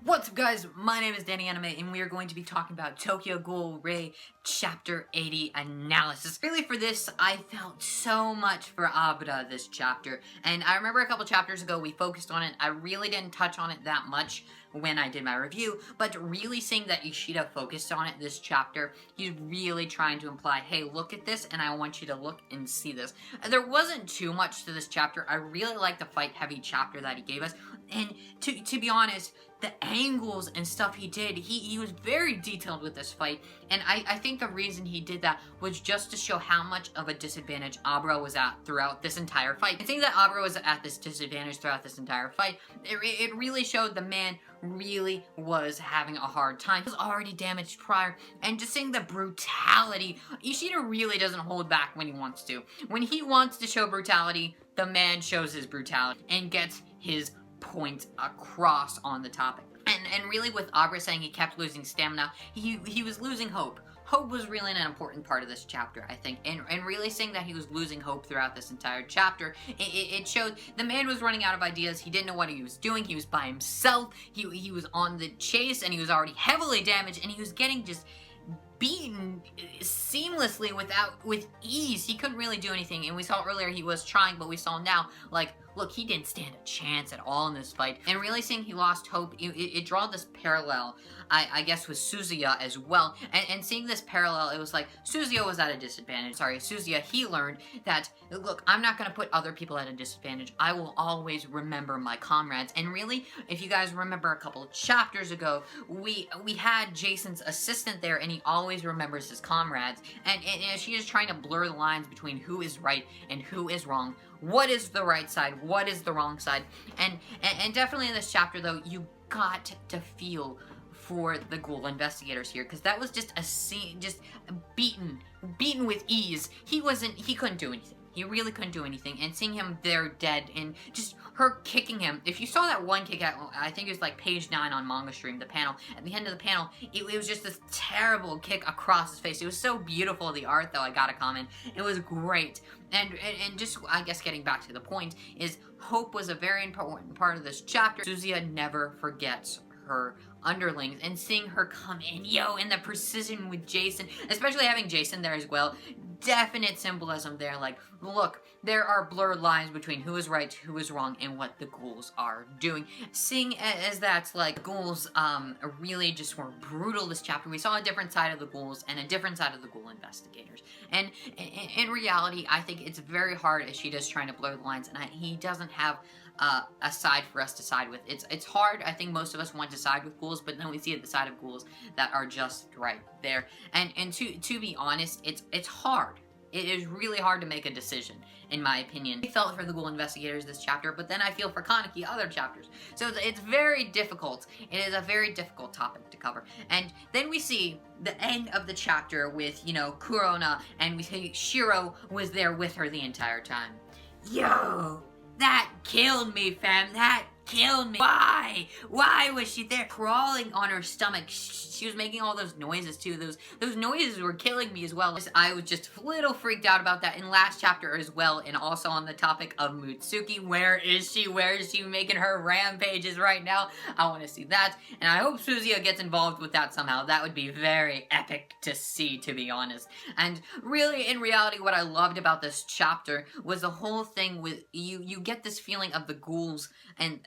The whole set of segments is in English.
What's up, guys? My name is Danny Anime, and we are going to be talking about Tokyo Ghoul Chapter 80 analysis. Really, for this, I felt so much for Abra this chapter, and I remember a couple chapters ago we focused on it. I really didn't touch on it that much when I did my review, but really seeing that Ishida focused on it this chapter, he's really trying to imply, hey, look at this, and I want you to look and see this. There wasn't too much to this chapter. I really liked the fight-heavy chapter that he gave us, and to be honest, the angles and stuff he did, he was very detailed with this fight, and I think the reason he did that was just to show how much of a disadvantage Abra was at throughout this entire fight. I think that Abra was at this disadvantage throughout this entire fight. It really showed the man really was having a hard time. He was already damaged prior, and just seeing the brutality, Ishida really doesn't hold back when he wants to. When he wants to show brutality, the man shows his brutality and gets his point across on the topic. And really with Abra saying he kept losing stamina, he was losing hope. Hope was really an important part of this chapter, I think, and really saying that he was losing hope throughout this entire chapter, it showed the man was running out of ideas. He didn't know what he was doing. He was by himself. He was on the chase, and he was already heavily damaged, and he was getting just beaten seamlessly with ease. He couldn't really do anything, and we saw earlier he was trying, but we saw now, like, look, he didn't stand a chance at all in this fight. And really seeing he lost hope, it draw this parallel, I guess, with Suzuya as well. And seeing this parallel, it was like, Suzuya was at a disadvantage. Sorry, Suzuya, he learned that, look, I'm not gonna put other people at a disadvantage. I will always remember my comrades. And really, if you guys remember a couple of chapters ago, we had Jason's assistant there, and he always remembers his comrades. And she is trying to blur the lines between who is right and who is wrong. What is the right side? What is the wrong side? And definitely in this chapter, though, you got to feel for the Ghoul investigators here, because that was just a scene, just beaten with ease. He couldn't do anything. He really couldn't do anything, and seeing him there dead, and just her kicking him. If you saw that one kick at, I think it was like page 9 on Manga Stream, the panel, at the end of the panel, it was just this terrible kick across his face. It was so beautiful, the art, though, I gotta comment. It was great. And just, I guess, getting back to the point, is hope was a very important part of this chapter. Suzuya never forgets her underlings, and seeing her come in, and the precision with Jason, especially having Jason there as well, definite symbolism there, like, look, there are blurred lines between who is right, who is wrong, and what the ghouls are doing. Seeing as that's, like, ghouls, really just were brutal this chapter. We saw a different side of the ghouls, and a different side of the ghoul investigators. And in reality, I think it's very hard as she does trying to blur the lines, and he doesn't have a side for us to side with. It's hard. I think most of us want to side with ghouls, but then we see the side of ghouls that are just right there. And to be honest, it's hard. It is really hard to make a decision, in my opinion. I felt for the Ghoul investigators this chapter, but then I feel for Kaneki other chapters. So it's very difficult. It is a very difficult topic to cover. And then we see the end of the chapter with, Kurona, and we see Shiro was there with her the entire time. Yo! That killed me, fam. That killed me. Why? Why was she there crawling on her stomach? She was making all those noises too. Those noises were killing me as well. I was just a little freaked out about that in last chapter as well, and also on the topic of Mutsuki. Where is she? Where is she making her rampages right now? I want to see that, and I hope Suzuya gets involved with that somehow. That would be very epic to see, to be honest. And really, in reality, what I loved about this chapter was the whole thing with you get this feeling of the ghouls, and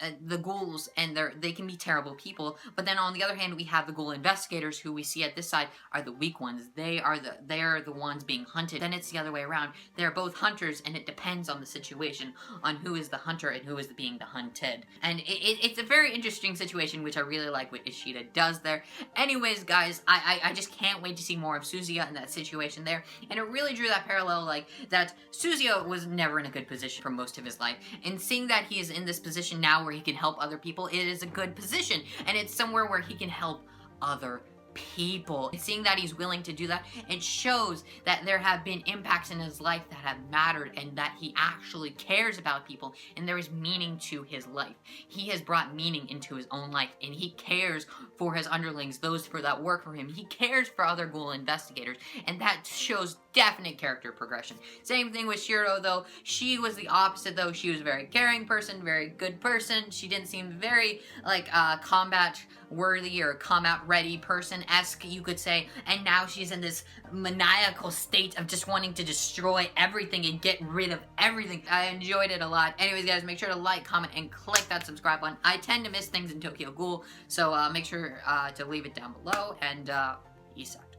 they can be terrible people, but then on the other hand, we have the ghoul investigators, who we see at this side are the weak ones. They are the ones being hunted. Then it's the other way around. They're both hunters, and it depends on the situation, on who is the hunter and who is being the hunted. And it's a very interesting situation, which I really like what Ishida does there. Anyways, guys, I just can't wait to see more of Suzuya in that situation there, and it really drew that parallel, like, that Suzuya was never in a good position for most of his life, and seeing that he is in this position now where he can help other people, it is a good position, and it's somewhere where he can help other people. And seeing that he's willing to do that, it shows that there have been impacts in his life that have mattered, and that he actually cares about people, and there is meaning to his life. He has brought meaning into his own life, and he cares for his underlings, those that work for him. He cares for other ghoul investigators, and that shows definite character progression. Same thing with Shiro, though. She was the opposite, though. She was a very caring person, very good person. She didn't seem very, like, combat-worthy or combat-ready person-esque, you could say. And now she's in this maniacal state of just wanting to destroy everything and get rid of everything. I enjoyed it a lot. Anyways, guys, make sure to like, comment, and click that subscribe button. I tend to miss things in Tokyo Ghoul, so make sure to leave it down below, and peace out.